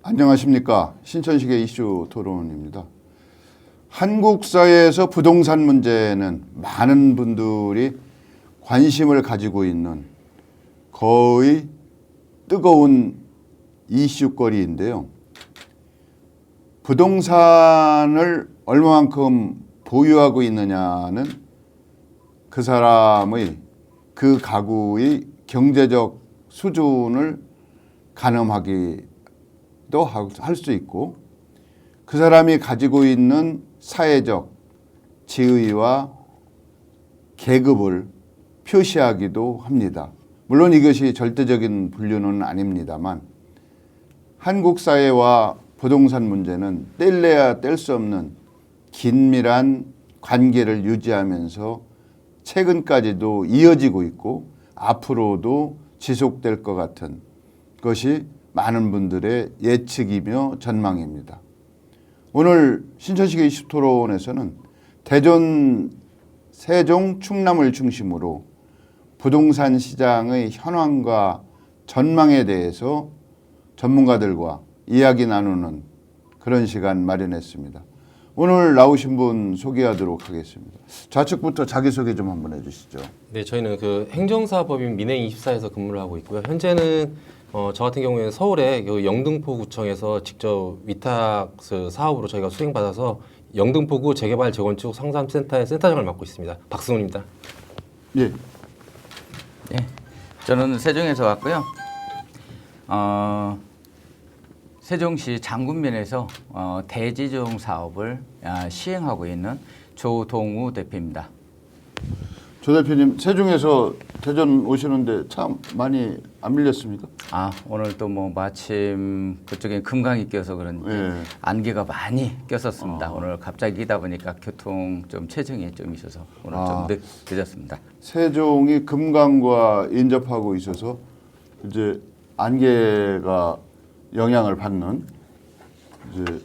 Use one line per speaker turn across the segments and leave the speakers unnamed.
안녕하십니까. 신천식의 이슈 토론입니다. 한국 사회에서 부동산 문제는 많은 분들이 관심을 가지고 있는 거의 뜨거운 이슈거리인데요. 부동산을 얼마만큼 보유하고 있느냐는 그 사람의 그 가구의 경제적 수준을 가늠하기도 할 수 있고 그 사람이 가지고 있는 사회적 지위와 계급을 표시하기도 합니다. 물론 이것이 절대적인 분류는 아닙니다만 한국 사회와 부동산 문제는 뗄래야 뗄 수 없는 긴밀한 관계를 유지하면서 최근까지도 이어지고 있고 앞으로도 지속될 것 같은 것이 많은 분들의 예측이며 전망입니다. 오늘 신천식의 이슈 토론에서는 대전, 세종, 충남을 중심으로 부동산 시장의 현황과 전망에 대해서 전문가들과 이야기 나누는 그런 시간 마련했습니다. 오늘 나오신 분 소개하도록 하겠습니다. 좌측부터 자기소개 좀 한번 해주시죠.
네, 저희는 그 행정사법인 민행24에서 근무를 하고 있고요. 현재는 저 같은 경우에는 서울의 그 영등포구청에서 직접 위탁 사업으로 저희가 수행받아서 영등포구 재개발 재건축 상담센터의 센터장을 맡고 있습니다. 박승훈입니다.
예.
네, 저는 세종에서 왔고요. 세종시 장군면에서 대지종 사업을 시행하고 있는 조동우 대표입니다.
조 대표님, 세종에서 대전 오시는데 참 많이 안 밀렸습니까?
오늘 또 뭐 마침 그쪽에 금강이 껴서 그런지 안개가 많이 꼈었습니다. 오늘 갑자기다 보니까 교통 좀 체증이 좀 있어서 오늘 좀 늦었습니다.
세종이 금강과 인접하고 있어서 이제 안개가 영향을 받는 이제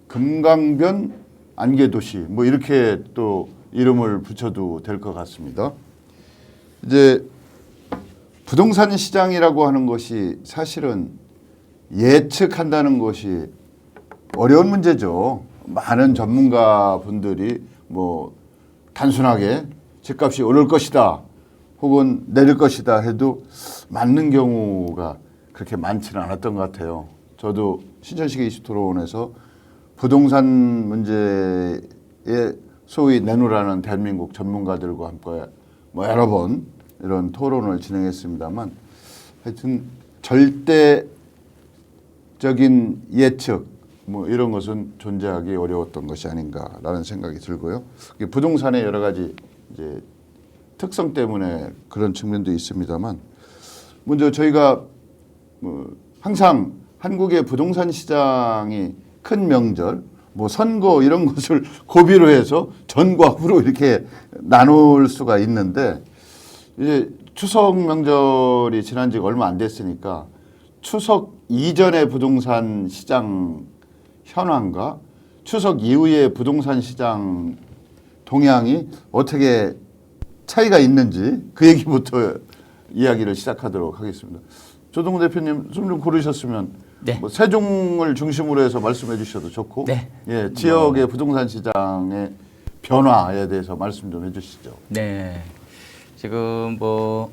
금강변 안개도시 뭐 이렇게 또 이름을 붙여도 될 것 같습니다. 이제 부동산 시장이라고 하는 것이 사실은 예측한다는 것이 어려운 문제죠. 많은 전문가 분들이 뭐 단순하게 집값이 오를 것이다 혹은 내릴 것이다 해도 맞는 경우가 그렇게 많지는 않았던 것 같아요. 저도 신천식의 이슈 토론에서 부동산 문제에 소위 내놓으라는 대한민국 전문가들과 함께 뭐 여러 번 이런 토론을 진행했습니다만 하여튼 절대적인 예측 뭐 이런 것은 존재하기 어려웠던 것이 아닌가라는 생각이 들고요. 부동산의 여러 가지 이제 특성 때문에 그런 측면도 있습니다만 먼저 저희가 항상 한국의 부동산 시장이 큰 명절, 뭐 선거 이런 것을 고비로 해서 전과 후로 이렇게 나눌 수가 있는데 이제 추석 명절이 지난 지가 얼마 안 됐으니까 추석 이전의 부동산 시장 현황과 추석 이후의 부동산 시장 동향이 어떻게 차이가 있는지 그 얘기부터 이야기를 시작하도록 하겠습니다. 조동우 대표님 숨 좀 고르셨으면
네.
뭐 세종을 중심으로 해서 말씀해 주셔도 좋고
네.
예, 지역의 부동산 시장의 변화에 대해서 말씀 좀 해주시죠.
네, 지금 뭐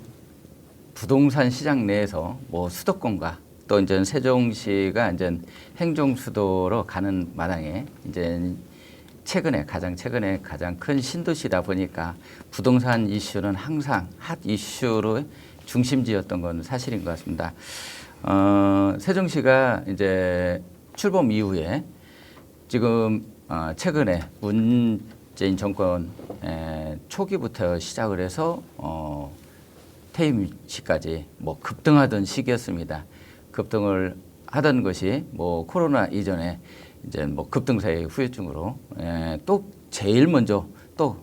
부동산 시장 내에서 뭐 수도권과 또 이제 세종시가 이제 행정 수도로 가는 마당에 이제 가장 최근에 가장 큰 신도시다 보니까 부동산 이슈는 항상 핫 이슈로 중심지였던 건 사실인 것 같습니다. 세종시가 이제 출범 이후에 지금 최근에 문재인 정권 초기부터 시작을 해서 퇴임 시까지 뭐 급등하던 시기였습니다. 급등을 하던 것이 뭐 코로나 이전에 이제 뭐 급등세의 후유증으로 또 제일 먼저 또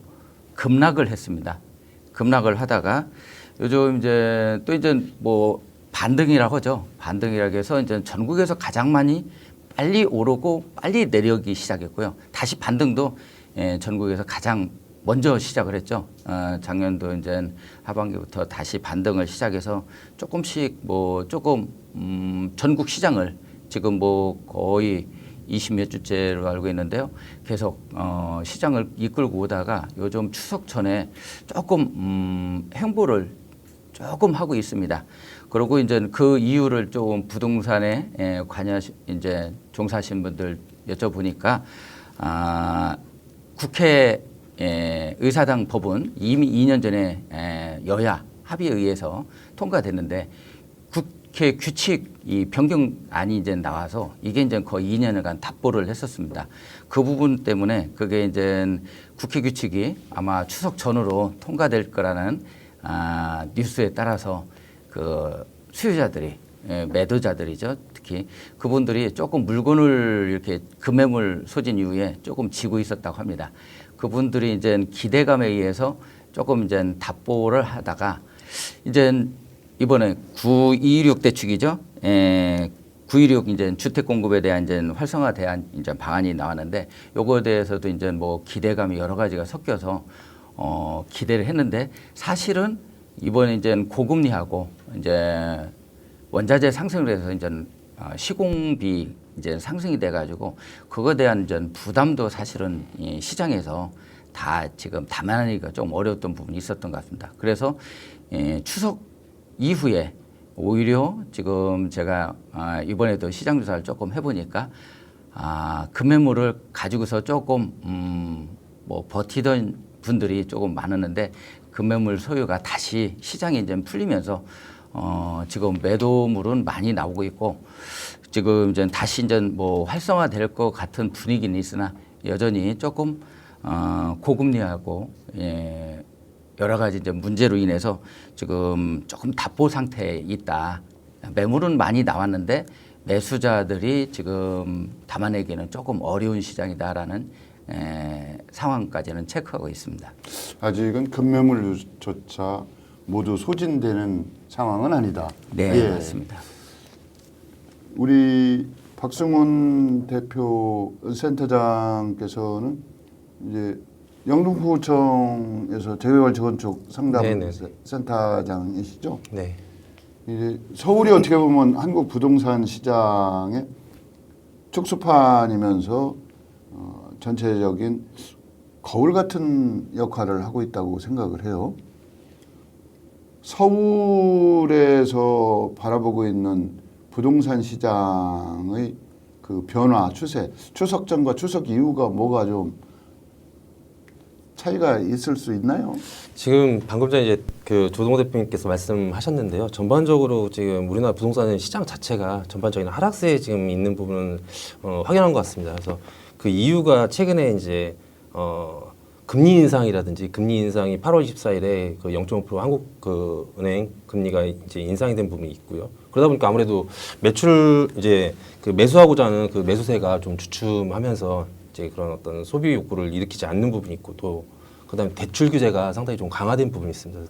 급락을 했습니다. 급락을 하다가 요즘 이제 또 이제 뭐 반등이라고 하죠. 반등이라고 해서 이제 전국에서 가장 많이 빨리 오르고 빨리 내려오기 시작했고요. 다시 반등도 전국에서 가장 먼저 시작을 했죠. 작년도 이제 하반기부터 다시 반등을 시작해서 조금씩 뭐 조금 전국 시장을 지금 뭐 거의 20몇 주째로 알고 있는데요. 계속 시장을 이끌고 오다가 요즘 추석 전에 조금 행보를 조금 하고 있습니다. 그리고 이제 그 이유를 좀 부동산에 이제 종사하신 분들 여쭤보니까 국회 의사당 법은 이미 2년 전에 여야 합의에 의해서 통과됐는데 국회 규칙 이 변경안이 이제 나와서 이게 이제 거의 2년여간 답보를 했었습니다. 그 부분 때문에 그게 이제 국회 규칙이 아마 추석 전으로 통과될 거라는 뉴스에 따라서 그 수요자들이 매도자들이죠. 특히 그분들이 조금 물건을 이렇게 금매물 소진 이후에 조금 지고 있었다고 합니다. 그분들이 이제 기대감에 의해서 조금 이제 답보를 하다가 이제 이번에 926 대축이죠. 926 이제 주택 공급에 대한 이제 활성화 대한 이제 방안이 나왔는데 요거에 대해서도 이제 뭐 기대감이 여러 가지가 섞여서 기대를 했는데 사실은 이번에 이제 고금리하고 이제 원자재 상승을 해서 이제 시공비 이제 상승이 돼가지고 그거에 대한 이제 부담도 사실은 이 시장에서 다 지금 담아내기가 좀 어려웠던 부분이 있었던 것 같습니다. 그래서 추석 이후에 오히려 지금 제가 이번에도 시장 조사를 조금 해보니까 금매물을 가지고서 조금 뭐 버티던 분들이 조금 많았는데 금매물 소유가 다시 시장이 이제 풀리면서 지금 매도물은 많이 나오고 있고 지금 이제 다시 이제 뭐 활성화될 것 같은 분위기는 있으나 여전히 조금 고금리하고 여러 가지 이제 문제로 인해서 지금 조금 답보 상태에 있다. 매물은 많이 나왔는데 매수자들이 지금 담아내기는 조금 어려운 시장이다라는 상황까지는 체크하고 있습니다.
아직은 금매물조차 모두 소진되는 상황은 아니다.
네, 맞습니다.
우리 박승훈 대표 센터장께서는 이제 영등포구청에서 재개발 재건축 상담 센터장이시죠?
네.
이제 서울이 어떻게 보면 한국 부동산 시장의 축소판이면서 전체적인 거울 같은 역할을 하고 있다고 생각을 해요. 서울에서 바라보고 있는 부동산 시장의 그 변화 추세, 추석 전과 추석 이후가 뭐가 좀 차이가 있을 수 있나요?
지금 방금 전에 이제 그 조동호 대표님께서 말씀하셨는데요. 전반적으로 지금 우리나라 부동산 시장 자체가 전반적인 하락세에 지금 있는 부분은 확연한 것 같습니다. 그래서 그 이유가 최근에 이제 금리 인상이라든지 금리 인상이 8월 24일에 그 0.5% 한국 그 은행 금리가 이제 인상이 된 부분이 있고요. 그러다 보니까 아무래도 매출 이제 그 매수하고자 하는 그 매수세가 좀 주춤하면서 이제 그런 어떤 소비 욕구를 일으키지 않는 부분이 있고 또 그다음에 대출 규제가 상당히 좀 강화된 부분이 있습니다.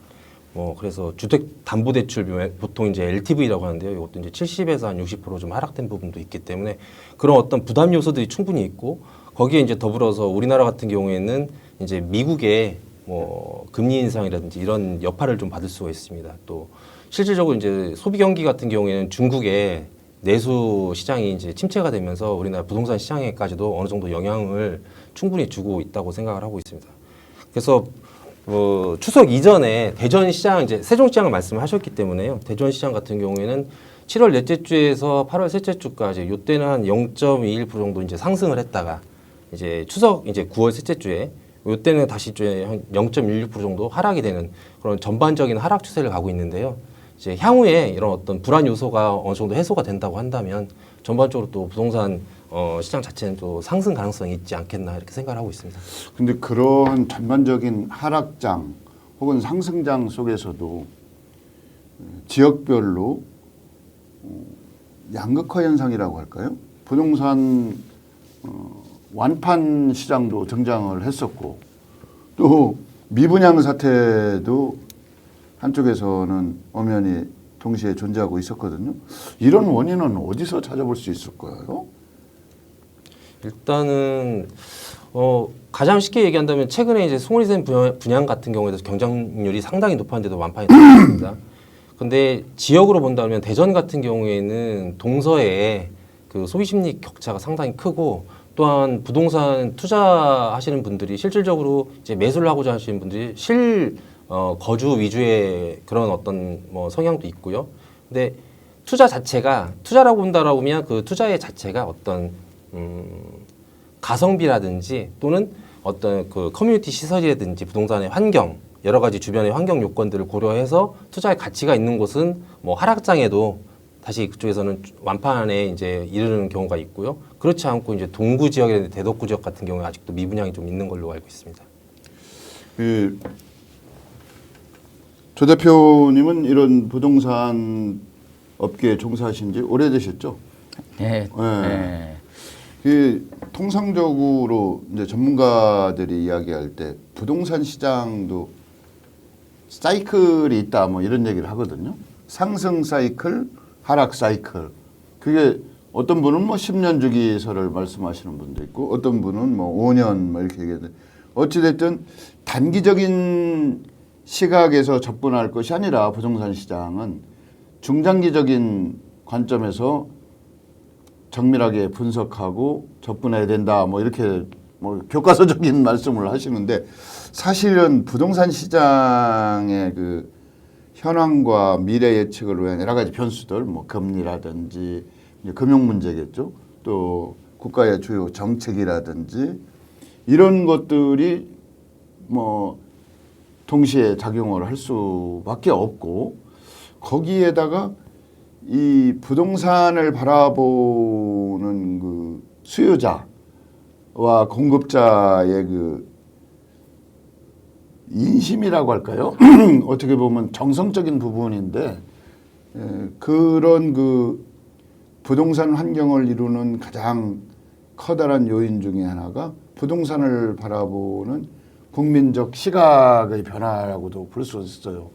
그래서 주택 담보 대출 보통 이제 LTV라고 하는데요. 이것도 이제 70에서 한 60% 좀 하락된 부분도 있기 때문에 그런 어떤 부담 요소들이 충분히 있고 거기에 이제 더불어서 우리나라 같은 경우에는 이제 미국의 뭐 금리 인상이라든지 이런 여파를 좀 받을 수가 있습니다. 또 실질적으로 이제 소비 경기 같은 경우에는 중국의 내수 시장이 이제 침체가 되면서 우리나라 부동산 시장에까지도 어느 정도 영향을 충분히 주고 있다고 생각을 하고 있습니다. 그래서 추석 이전에 대전 시장 이제 세종 시장을 말씀하셨기 때문에요. 대전 시장 같은 경우에는 7월 넷째 주에서 8월 셋째 주까지 이때는 한 0.21% 정도 이제 상승을 했다가 이제 추석 이제 9월 셋째 주에 이때는 다시 이제 한 0.16% 정도 하락이 되는 그런 전반적인 하락 추세를 가고 있는데요. 이제 향후에 이런 어떤 불안 요소가 어느 정도 해소가 된다고 한다면 전반적으로 또 부동산 시장 자체는 또 상승 가능성이 있지 않겠나 이렇게 생각을 하고 있습니다.
근데 그런 전반적인 하락장 혹은 상승장 속에서도 지역별로 양극화 현상이라고 할까요? 부동산 완판 시장도 등장을 했었고 또 미분양 사태도 한쪽에서는 엄연히 동시에 존재하고 있었거든요. 이런 원인은 어디서 찾아볼 수 있을까요?
일단은 가장 쉽게 얘기한다면 최근에 이제 송리산 분양 같은 경우에도 경쟁률이 상당히 높았는데도 완판이 됐습니다. 근데 지역으로 본다면 대전 같은 경우에는 동서에 그 그 소비 심리 격차가 상당히 크고 또한 부동산 투자하시는 분들이 실질적으로 이제 매수를 하고자 하시는 분들이 거주 위주의 그런 어떤 뭐 성향도 있고요. 근데 투자 자체가 투자라고 본다라고 하면 그 투자의 자체가 어떤 가성비라든지 또는 어떤 그 커뮤니티 시설이라든지 부동산의 환경 여러 가지 주변의 환경 요건들을 고려해서 투자의 가치가 있는 곳은 뭐 하락장에도 다시 그쪽에서는 완판에 이제 이르는 경우가 있고요. 그렇지 않고 이제 동구 지역이나 대덕구 지역 같은 경우에 아직도 미분양이 좀 있는 걸로 알고 있습니다.
그 조 대표님은 이런 부동산 업계에 종사하신 지 오래되셨죠?
네.
네.
네.
그 통상적으로 이제 전문가들이 이야기할 때 부동산 시장도 사이클이 있다 뭐 이런 얘기를 하거든요. 상승 사이클, 하락 사이클. 그게 어떤 분은 뭐 10년 주기설을 말씀하시는 분도 있고 어떤 분은 뭐 5년 뭐 이렇게 얘기하는데 어찌 됐든 단기적인 시각에서 접근할 것이 아니라 부동산 시장은 중장기적인 관점에서 정밀하게 분석하고 접근해야 된다. 뭐 이렇게 뭐 교과서적인 말씀을 하시는데 사실은 부동산 시장의 그 현황과 미래 예측을 위한 여러 가지 변수들, 뭐 금리라든지 이제 금융 문제겠죠. 또 국가의 주요 정책이라든지 이런 것들이 뭐 동시에 작용을 할 수밖에 없고 거기에다가 이 부동산을 바라보는 그 수요자와 공급자의 그 인심이라고 할까요? 어떻게 보면 정성적인 부분인데 그런 그 부동산 환경을 이루는 가장 커다란 요인 중에 하나가 부동산을 바라보는 국민적 시각의 변화라고도 볼 수 있어요.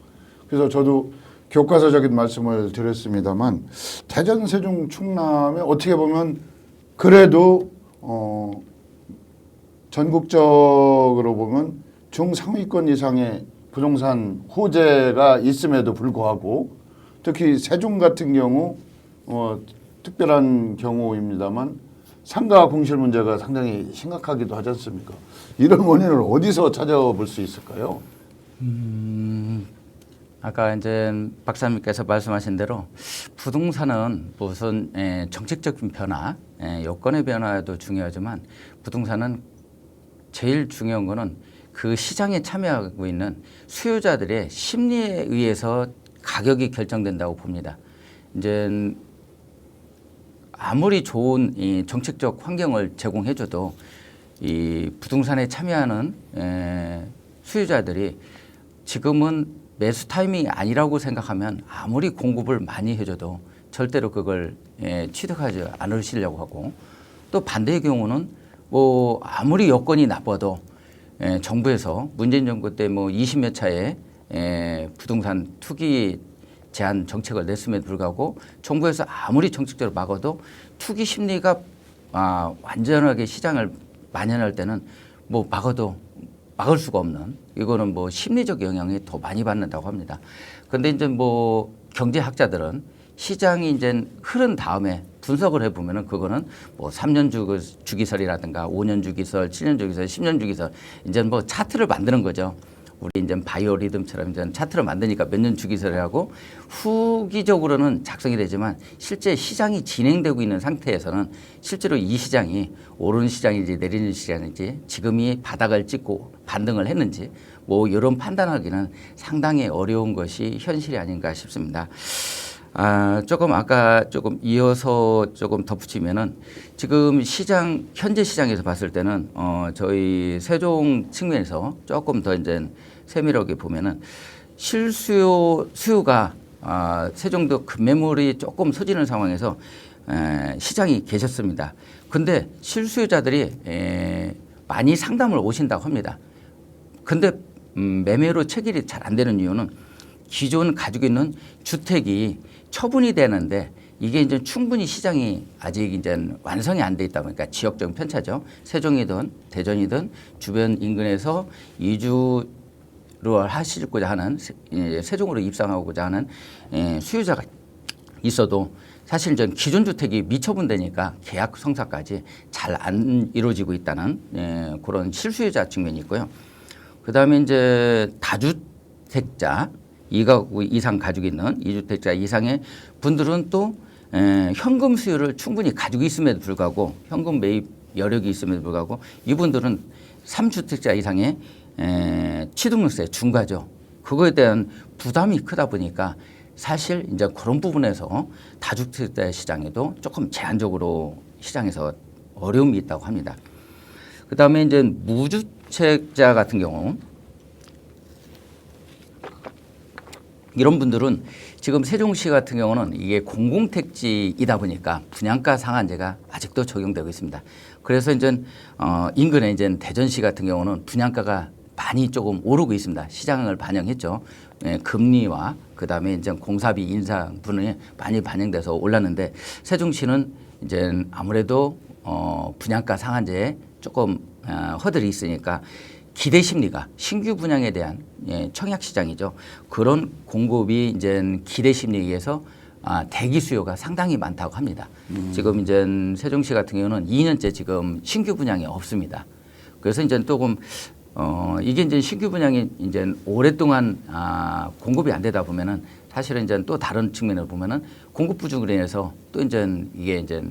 그래서 저도 교과서적인 말씀을 드렸습니다만 대전, 세종, 충남에 어떻게 보면 그래도 전국적으로 보면 중상위권 이상의 부동산 호재가 있음에도 불구하고 특히 세종 같은 경우 특별한 경우입니다만 상가 공실 문제가 상당히 심각하기도 하지 않습니까? 이런 원인을 어디서 찾아볼 수 있을까요?
아까 이제 박사님께서 말씀하신 대로 부동산은 무슨 정책적인 변화, 여건의 변화도 중요하지만 부동산은 제일 중요한 거는 그 시장에 참여하고 있는 수요자들의 심리에 의해서 가격이 결정된다고 봅니다. 이제 아무리 좋은 이 정책적 환경을 제공해줘도 이 부동산에 참여하는 수요자들이 지금은 매수 타이밍이 아니라고 생각하면 아무리 공급을 많이 해줘도 절대로 그걸 취득하지 않으시려고 하고 또 반대의 경우는 뭐 아무리 여건이 나빠도 정부에서 문재인 정부 때 뭐 20여 차례 부동산 투기 제한 정책을 냈음에도 불구하고 정부에서 아무리 정책적으로 막아도 투기 심리가 완전하게 시장을 만연할 때는 뭐 막아도 막을 수가 없는 이거는 뭐 심리적 영향이 더 많이 받는다고 합니다. 그런데 이제 뭐 경제학자들은 시장이 이제 흐른 다음에 분석을 해보면은 그거는 뭐 3년 주기설이라든가 5년 주기설, 7년 주기설, 10년 주기설 이제 뭐 차트를 만드는 거죠. 우리 이제 바이오리듬처럼 이제 차트를 만드니까 몇 년 주기설이라고 후기적으로는 작성이 되지만 실제 시장이 진행되고 있는 상태에서는 실제로 이 시장이 오르는 시장인지 내리는 시장인지 지금이 바닥을 찍고 반등을 했는지 뭐 이런 판단하기는 상당히 어려운 것이 현실이 아닌가 싶습니다. 조금 아까 조금 이어서 조금 덧붙이면은 지금 시장, 현재 시장에서 봤을 때는 저희 세종 측면에서 조금 더 이제 세밀하게 보면은 수요가 세종도 급매물이 조금 서지는 상황에서 시장이 계셨습니다. 근데 실수요자들이 많이 상담을 오신다고 합니다. 근데 매매로 체결이 잘 안 되는 이유는 기존 가지고 있는 주택이 처분이 되는데 이게 이제 충분히 시장이 아직 이제 완성이 안 돼 있다 보니까 지역적 편차죠. 세종이든 대전이든 주변 인근에서 이주를 하시고자 하는 세종으로 입상하고자 하는 수요자가 있어도 사실 이제 기존 주택이 미처분되니까 계약 성사까지 잘 안 이루어지고 있다는 그런 실수요자 측면이 있고요. 그다음에 이제 다주택자 2가구 이상 가지고 있는 2주택자 이상의 분들은 또 현금 수요를 충분히 가지고 있음에도 불구하고 현금 매입 여력이 있음에도 불구하고 이분들은 3주택자 이상의 취득세 중과죠. 그거에 대한 부담이 크다 보니까 사실 이제 그런 부분에서 다주택자 시장에도 조금 제한적으로 시장에서 어려움이 있다고 합니다. 그 다음에 이제 무주택자 같은 경우 이런 분들은 지금 세종시 같은 경우는 이게 공공택지이다 보니까 분양가 상한제가 아직도 적용되고 있습니다. 그래서 이제 인근에 이제 대전시 같은 경우는 분양가가 많이 조금 오르고 있습니다. 시장을 반영했죠. 금리와 그다음에 이제 공사비 인상분이 많이 반영돼서 올랐는데 세종시는 이제 아무래도 분양가 상한제에 조금 허들이 있으니까 기대 심리가 신규 분양에 대한 청약 시장이죠. 그런 공급이 이제 기대 심리에 의해서 대기 수요가 상당히 많다고 합니다. 지금 이제 세종시 같은 경우는 2년째 지금 신규 분양이 없습니다. 그래서 이제 조금 이게 이제 신규 분양이 이제 오랫동안 공급이 안 되다 보면은 사실은 이제 또 다른 측면으로 보면은 공급 부족으로 인해서 또 이제 이게 이제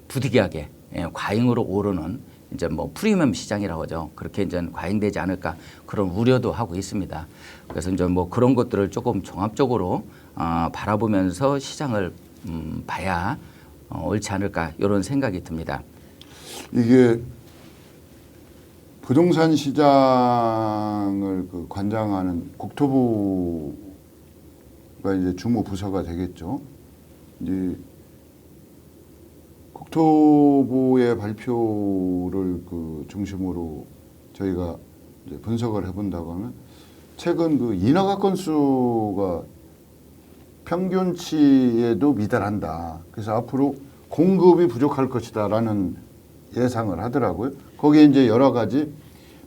부득이하게 과잉으로 오르는 이제 뭐 프리미엄 시장이라고 하죠. 그렇게 이제 과잉되지 않을까 그런 우려도 하고 있습니다. 그래서 이제 뭐 그런 것들을 조금 종합적으로 바라보면서 시장을 봐야 옳지 않을까 이런 생각이 듭니다.
이게 부동산 시장을 그 관장하는 국토부가 이제 주무 부서가 되겠죠. 이제 국토부의 발표를 그 중심으로 저희가 이제 분석을 해본다고 하면 최근 그 인허가 건수가 평균치에도 미달한다. 그래서 앞으로 공급이 부족할 것이다라는 예상을 하더라고요. 거기에 이제 여러 가지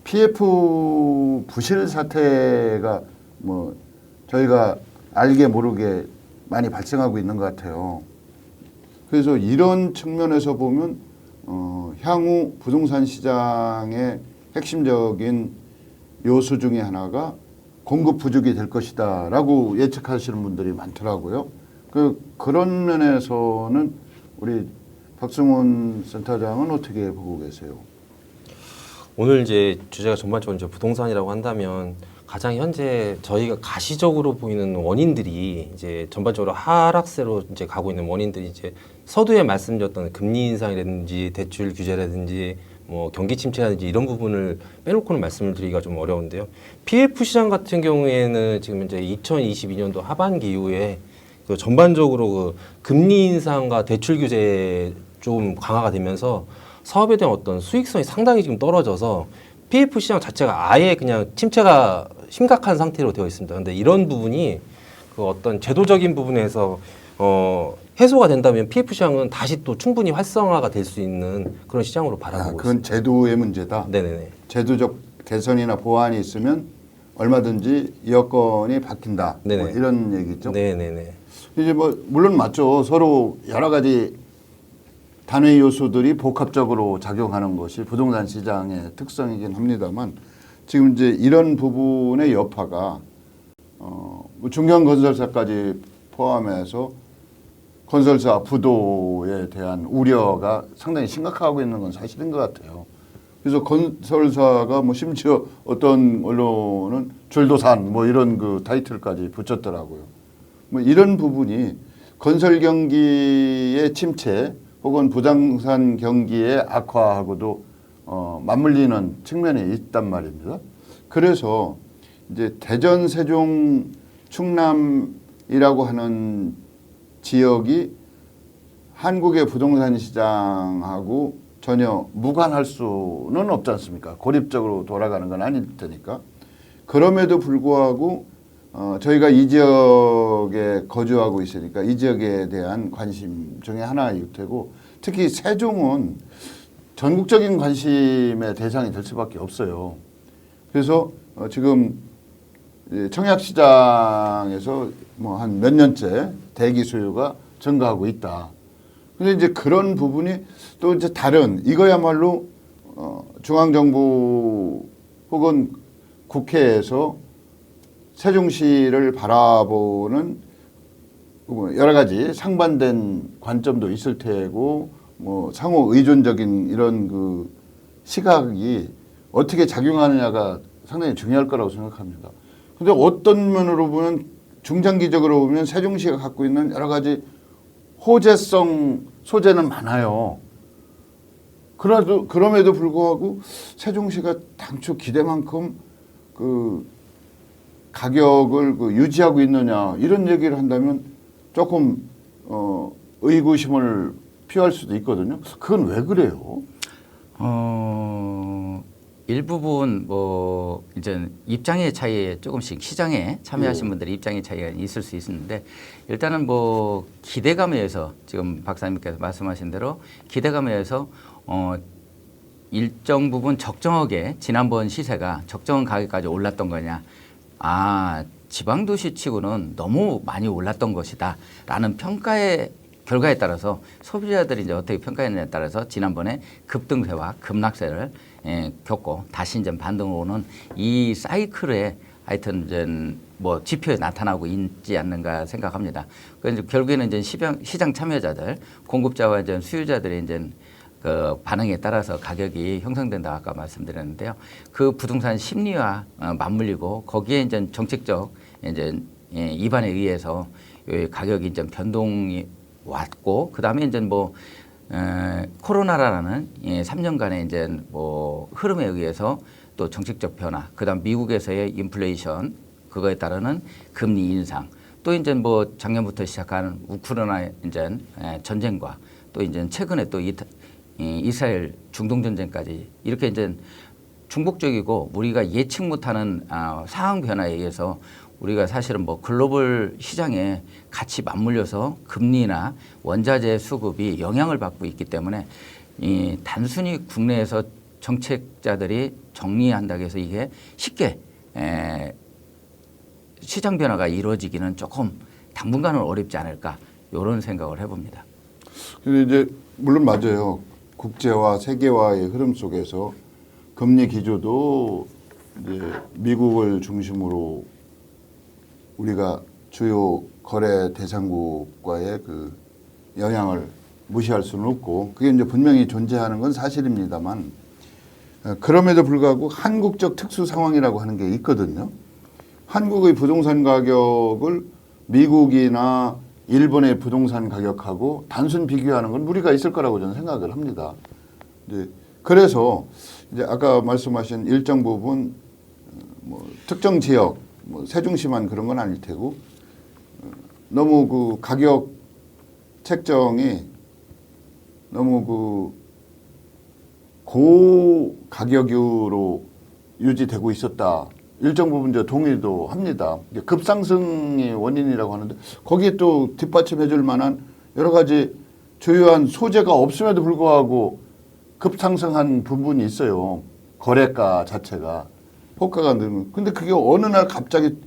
PF 부실 사태가 뭐 저희가 알게 모르게 많이 발생하고 있는 것 같아요. 그래서 이런 측면에서 보면 향후 부동산 시장의 핵심적인 요소 중에 하나가 공급 부족이 될 것이다라고 예측하시는 분들이 많더라고요. 그런 면에서는 우리 박승훈 센터장은 어떻게 보고 계세요?
오늘 이제 주제가 전반적으로 이제 부동산이라고 한다면 가장 현재 저희가 가시적으로 보이는 원인들이 이제 전반적으로 하락세로 이제 가고 있는 원인들이 이제 서두에 말씀드렸던 금리 인상이라든지 대출 규제라든지 뭐 경기 침체라든지 이런 부분을 빼놓고는 말씀을 드리기가 좀 어려운데요. PF 시장 같은 경우에는 지금 이제 2022년도 하반기 이후에 그 전반적으로 그 금리 인상과 대출 규제 좀 강화가 되면서 사업에 대한 어떤 수익성이 상당히 지금 떨어져서 PF 시장 자체가 아예 그냥 침체가 심각한 상태로 되어 있습니다. 근데 이런 부분이 그 어떤 제도적인 부분에서 해소가 된다면 PF 시장은 다시 또 충분히 활성화가 될 수 있는 그런 시장으로 바라보고
그건
있습니다.
제도의 문제다.
네네네.
제도적 개선이나 보완이 있으면 얼마든지 여건이 바뀐다. 뭐
네네.
이런 얘기죠.
네네네.
이제 뭐 물론 맞죠. 서로 여러 가지 단위 요소들이 복합적으로 작용하는 것이 부동산 시장의 특성이긴 합니다만 지금 이제 이런 부분의 여파가 뭐 중견 건설사까지 포함해서 건설사 부도에 대한 우려가 상당히 심각하고 있는 건 사실인 것 같아요. 그래서 건설사가 뭐 심지어 어떤 언론은 줄도산 뭐 이런 그 타이틀까지 붙였더라고요. 뭐 이런 부분이 건설 경기의 침체 혹은 부동산 경기의 악화하고도 맞물리는 측면이 있단 말입니다. 그래서 이제 대전, 세종, 충남이라고 하는 지역이 한국의 부동산 시장하고 전혀 무관할 수는 없지 않습니까? 고립적으로 돌아가는 건 아닐 테니까. 그럼에도 불구하고 저희가 이 지역에 거주하고 있으니까 이 지역에 대한 관심 중에 하나일 테고 특히 세종은 전국적인 관심의 대상이 될 수밖에 없어요. 그래서 지금 청약 시장에서 뭐 한 몇 년째 대기 수요가 증가하고 있다. 근데 이제 그런 부분이 또 이제 다른 이거야말로 중앙정부 혹은 국회에서 세종시를 바라보는 뭐 여러 가지 상반된 관점도 있을 테고 뭐 상호 의존적인 이런 그 시각이 어떻게 작용하느냐가 상당히 중요할 거라고 생각합니다. 근데 어떤 면으로 보면 중장기적으로 보면 세종시가 갖고 있는 여러 가지 호재성 소재는 많아요. 그럼에도 불구하고 세종시가 당초 기대만큼 그 가격을 유지하고 있느냐 이런 얘기를 한다면 조금 의구심을 표할 수도 있거든요. 그건 왜 그래요?
일부분 뭐 이제 입장의 차이에 조금씩 시장에 참여하신 분들의 입장의 차이가 있을 수 있는데 일단은 뭐 기대감에 의해서 지금 박사님께서 말씀하신 대로 기대감에 의해서 일정 부분 적정하게 지난번 시세가 적정한 가격까지 올랐던 거냐. 지방도시 치고는 너무 많이 올랐던 것이다 라는 평가의 결과에 따라서 소비자들이 이제 어떻게 평가했느냐에 따라서 지난번에 급등세와 급락세를 겪고 다시 이제 반등을 오는 이 사이클에 하여튼 이제 뭐 지표에 나타나고 있지 않는가 생각합니다. 그래서 결국에는 이제 시장 참여자들, 공급자와 이제 수요자들의 이제 그 반응에 따라서 가격이 형성된다 아까 말씀드렸는데요. 그 부동산 심리와 맞물리고 거기에 이제 정책적 이제 입안에 의해서 가격이 이제 변동이 왔고 그다음에 이제 뭐 코로나라는 3년간의 이제 뭐 흐름에 의해서 또 정책적 변화, 그다음 미국에서의 인플레이션 그거에 따르는 금리 인상, 또 이제 뭐 작년부터 시작한 우크라이나 이제 전쟁과 또 이제 최근에 또 이스라엘 중동 전쟁까지 이렇게 이제 중복적이고 우리가 예측 못하는 상황 변화에 의해서 우리가 사실은 뭐 글로벌 시장에 같이 맞물려서 금리나 원자재 수급이 영향을 받고 있기 때문에 단순히 국내에서 정책자들이 정리한다고 해서 이게 쉽게 시장 변화가 이루어지기는 조금 당분간은 어렵지 않을까 이런 생각을 해봅니다.
근데 이제 물론 맞아요. 국제화, 세계화의 흐름 속에서 금리 기조도 이제 미국을 중심으로 우리가 주요 거래 대상국과의 그 영향을 무시할 수는 없고 그게 이제 분명히 존재하는 건 사실입니다만 그럼에도 불구하고 한국적 특수 상황이라고 하는 게 있거든요. 한국의 부동산 가격을 미국이나 일본의 부동산 가격하고 단순 비교하는 건 무리가 있을 거라고 저는 생각을 합니다. 이제 그래서 이제 아까 말씀하신 일정 부분 뭐 특정 지역 뭐 세종시만 그런 건 아닐 테고 너무 그 가격 책정이 너무 그 고가격으로 유지되고 있었다. 일정 부분 저 동의도 합니다. 급상승이 원인이라고 하는데 거기에 또 뒷받침해 줄 만한 여러 가지 주요한 소재가 없음에도 불구하고 급상승한 부분이 있어요. 거래가 자체가. 호가가 늘면. 근데 그게 어느 날 갑자기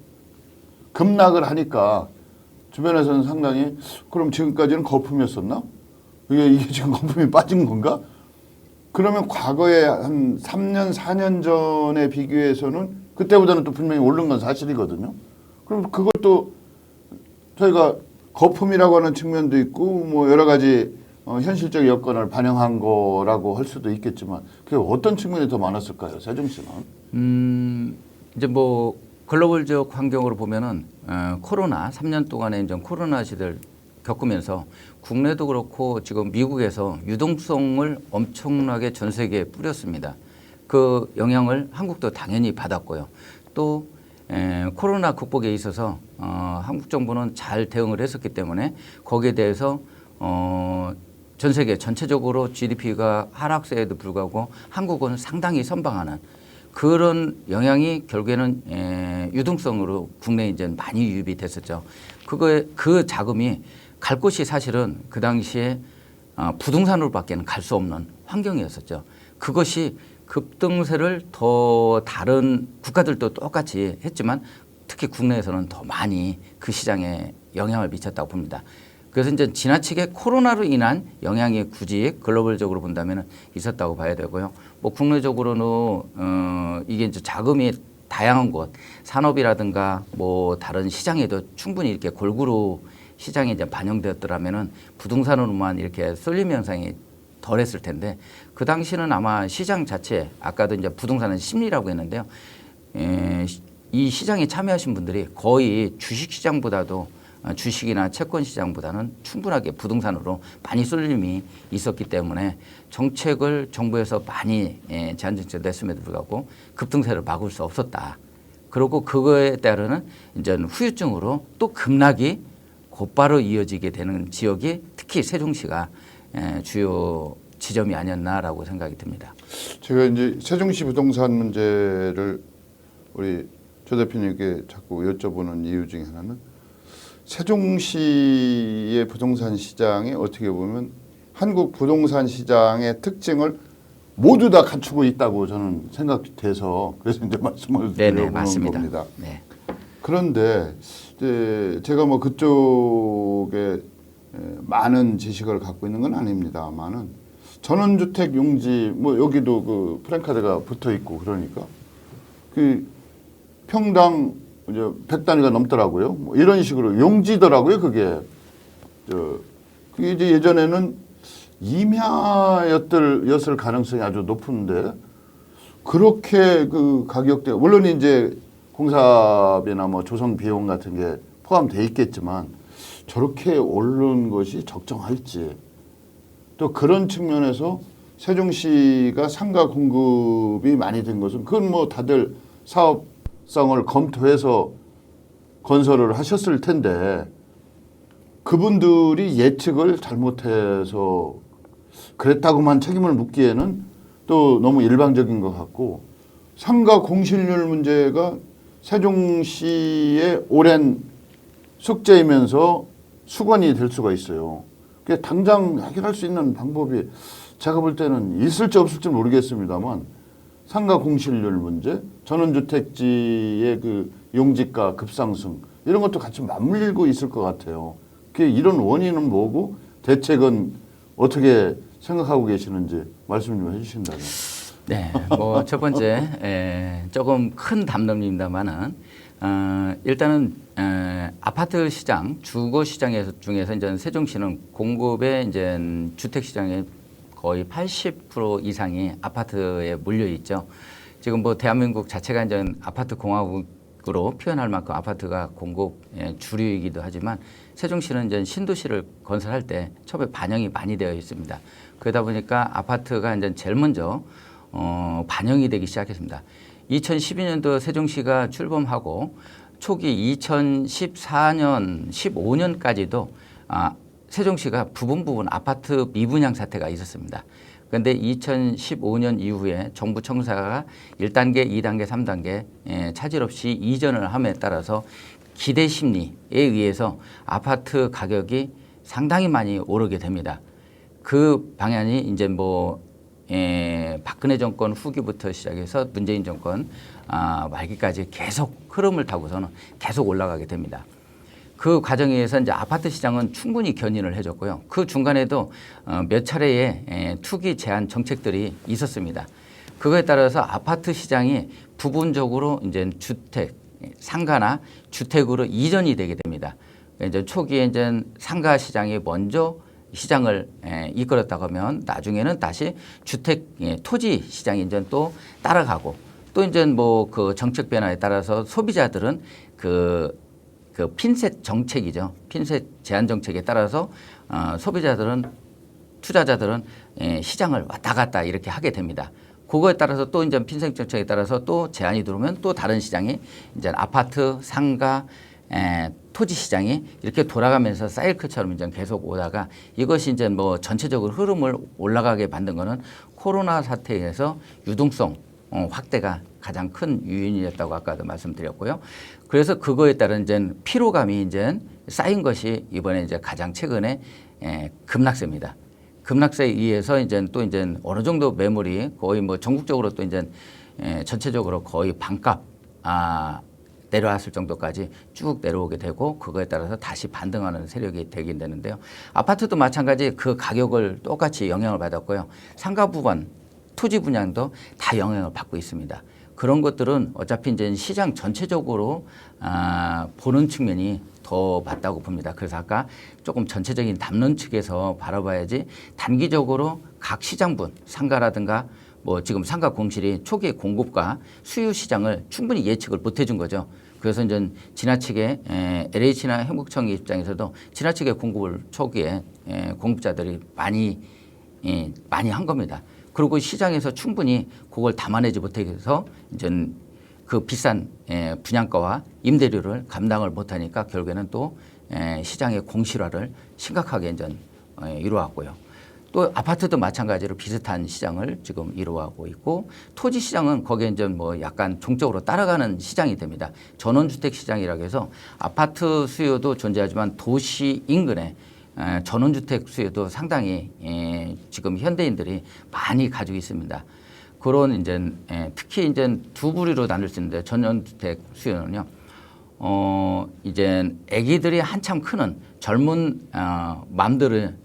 급락을 하니까 주변에서는 상당히 그럼 지금까지는 거품이었었나? 이게 지금 거품이 빠진 건가? 그러면 과거에 한 3년, 4년 전에 비교해서는 그때보다는 또 분명히 오른 건 사실이거든요. 그럼 그것도 저희가 거품이라고 하는 측면도 있고 뭐 여러 가지 현실적 여건을 반영한 거라고 할 수도 있겠지만 그게 어떤 측면이 더 많았을까요? 세종시는?
이제 뭐 글로벌적 환경으로 보면은 코로나 3년 동안에 이제 코로나 시대를 겪으면서 국내도 그렇고 지금 미국에서 유동성을 엄청나게 전 세계에 뿌렸습니다. 그 영향을 한국도 당연히 받았고요. 또 코로나 극복에 있어서 한국 정부는 잘 대응을 했었기 때문에 거기에 대해서 전 세계 전체적으로 GDP가 하락세에도 불구하고 한국은 상당히 선방하는 그런 영향이 결국에는 유동성으로 국내에 이제 많이 유입이 됐었죠. 그 자금이 갈 곳이 사실은 그 당시에 부동산으로밖에는 갈 수 없는 환경이었었죠. 그것이 급등세를 더 다른 국가들도 똑같이 했지만 특히 국내에서는 더 많이 그 시장에 영향을 미쳤다고 봅니다. 그래서 이제 지나치게 코로나로 인한 영향이 굳이 글로벌적으로 본다면 있었다고 봐야 되고요. 뭐 국내적으로는 이게 이제 자금이 다양한 곳, 산업이라든가 뭐 다른 시장에도 충분히 이렇게 골고루 시장에 이제 반영되었더라면은 부동산으로만 이렇게 쏠림 현상이 덜했을 텐데 그 당시는 아마 시장 자체 아까도 이제 부동산은 심리라고 했는데요. 이 시장에 참여하신 분들이 거의 주식 시장보다도 주식이나 채권 시장보다는 충분하게 부동산으로 많이 쏠림이 있었기 때문에 정책을 정부에서 많이 제한 정책을 냈음에도 불구하고 급등세를 막을 수 없었다. 그리고 그거에 따르는 이제 후유증으로 또 급락이 곧바로 이어지게 되는 지역이 특히 세종시가 주요 지점이 아니었나라고 생각이 듭니다.
제가 이제 세종시 부동산 문제를 우리 조 대표님께 자꾸 여쭤보는 이유 중에 하나는 세종시의 부동산 시장이 어떻게 보면 한국 부동산 시장의 특징을 모두 다 갖추고 있다고 저는 생각돼서 그래서 이제 말씀을 드려보는 겁니다.
네.
그런데 이제 제가 뭐 그쪽에 많은 지식을 갖고 있는 건 아닙니다만은 전원주택 용지 뭐 여기도 그 프랜카드가 붙어 있고 그러니까 그 평당 이제 100단위가 넘더라고요. 뭐 이런 식으로 용지더라고요. 그게 이제 예전에는 임야였을 가능성이 아주 높은데 그렇게 그 가격대 물론 이제 공사비나 뭐 조성 비용 같은 게 포함되어 있겠지만 저렇게 오른 것이 적정할지 또 그런 측면에서 세종시가 상가 공급이 많이 된 것은 그건 뭐 다들 사업성을 검토해서 건설을 하셨을 텐데 그분들이 예측을 잘못해서 그랬다고만 책임을 묻기에는 또 너무 일방적인 것 같고 상가 공실률 문제가 세종시의 오랜 숙제이면서 수건이 될 수가 있어요. 그게 당장 해결할 수 있는 방법이 제가 볼 때는 있을지 없을지 모르겠습니다만 상가 공실률 문제, 전원주택지의 그 용지가 급상승 이런 것도 같이 맞물리고 있을 것 같아요. 그게 이런 원인은 뭐고 대책은 어떻게 생각하고 계시는지 말씀 좀 해주신다면.
네, 뭐 첫 번째 조금 큰 담론입니다만은 일단은 아파트 시장, 주거 시장 중에서 이제 세종시는 공급의 이제 주택 시장의 거의 80% 이상이 아파트에 몰려 있죠. 지금 뭐 대한민국 자체가 이제 아파트 공화국으로 표현할 만큼 아파트가 공급 주류이기도 하지만 세종시는 이제 신도시를 건설할 때 처음에 반영이 많이 되어 있습니다. 그러다 보니까 아파트가 이제 제일 먼저 반영이 되기 시작했습니다. 2012년도 세종시가 출범하고 초기 2014년, 15년까지도 세종시가 부분 아파트 미분양 사태가 있었습니다. 그런데 2015년 이후에 정부 청사가 1단계, 2단계, 3단계 차질 없이 이전을 함에 따라서 기대 심리에 의해서 아파트 가격이 상당히 많이 오르게 됩니다. 그 방향이 이제 뭐 박근혜 정권 후기부터 시작해서 문재인 정권 말기까지 계속 흐름을 타고서는 계속 올라가게 됩니다. 그 과정에 의해서 이제 아파트 시장은 충분히 견인을 해줬고요. 그 중간에도 몇 차례의 투기 제한 정책들이 있었습니다. 그거에 따라서 아파트 시장이 부분적으로 이제 주택, 상가나 주택으로 이전이 되게 됩니다. 이제 초기에 이제 상가 시장이 먼저 시장을 이끌었다고 하면 나중에는 다시 주택 토지 시장이 이제 또 따라가고 또 이제 뭐 그 정책 변화에 따라서 소비자들은 그 핀셋 정책이죠. 핀셋 제한 정책에 따라서 소비자들은 투자자들은 시장을 왔다 갔다 이렇게 하게 됩니다. 그거에 따라서 또 이제 핀셋 정책에 따라서 또 제한이 들어오면 또 다른 시장이 이제 아파트, 상가, 토지 시장이 이렇게 돌아가면서 사이클처럼 이제 계속 오다가 이것이 이제 뭐 전체적으로 흐름을 올라가게 만든 거는 코로나 사태에서 유동성 확대가 가장 큰 요인이었다고 아까도 말씀드렸고요. 그래서 그거에 따른 이제 피로감이 이제 쌓인 것이 이번에 이제 가장 최근에 급락세입니다. 급락세에 의해서 이제 또 이제 어느 정도 매물이 거의 뭐 전국적으로 또 이제 전체적으로 거의 반값 내려왔을 정도까지 쭉 내려오게 되고 그거에 따라서 다시 반등하는 세력이 되긴 되는데요. 아파트도 마찬가지 그 가격을 똑같이 영향을 받았고요. 상가 부분, 토지 분양도 다 영향을 받고 있습니다. 그런 것들은 어차피 이제 시장 전체적으로 보는 측면이 더 맞다고 봅니다. 그래서 아까 조금 전체적인 담론 측에서 바라봐야지 단기적으로 각 시장분, 상가라든가 뭐 지금 상가 공실이 초기의 공급과 수요 시장을 충분히 예측을 못 해준 거죠. 그래서 이제 지나치게 LH나 행복청 입장에서도 지나치게 공급을 초기에 공급자들이 많이 한 겁니다. 그리고 시장에서 충분히 그걸 담아내지 못해서 이제 그 비싼 분양가와 임대료를 감당을 못하니까 결국에는 또 시장의 공실화를 심각하게 이제 이루어왔고요. 또 아파트도 마찬가지로 비슷한 시장을 지금 이루어가고 있고 토지 시장은 거기에 이제 뭐 약간 종적으로 따라가는 시장이 됩니다. 전원주택 시장이라고 해서 아파트 수요도 존재하지만 도시 인근에 전원주택 수요도 상당히 지금 현대인들이 많이 가지고 있습니다. 그런 이제 특히 이제 두 부류로 나눌 수 있는데 전원주택 수요는요. 이제 아기들이 한참 크는 젊은 맘들을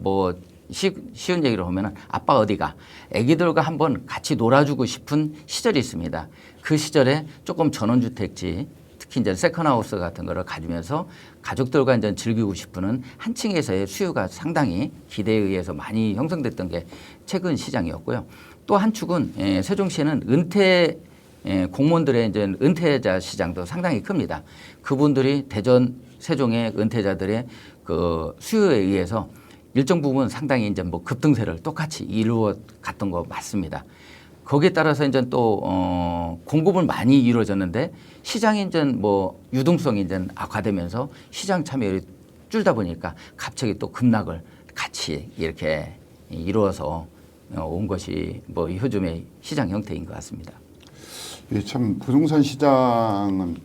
뭐 쉬운 얘기로 하면은 아빠 어디가 아기들과 한번 같이 놀아주고 싶은 시절이 있습니다. 그 시절에 조금 전원주택지 특히 이제 세컨하우스 같은 거를 가지면서 가족들과 이제 즐기고 싶은 한 층에서의 수요가 상당히 기대에 의해서 많이 형성됐던 게 최근 시장이었고요. 또 한 축은 세종시에는 은퇴 공무원들의 이제 은퇴자 시장도 상당히 큽니다. 그분들이 대전 세종의 은퇴자들의 그 수요에 의해서 일정 부분 상당히 이제 뭐 급등세를 똑같이 이루어 갔던 거 맞습니다. 거기에 따라서 이제 또 공급은 많이 이루어졌는데 시장이 이제 뭐 유동성이 이제 악화되면서 시장 참여율이 줄다 보니까 갑자기 또 급락을 같이 이렇게 이루어서 온 것이 뭐 요즘의 시장 형태인 것 같습니다.
예, 참 부동산 시장은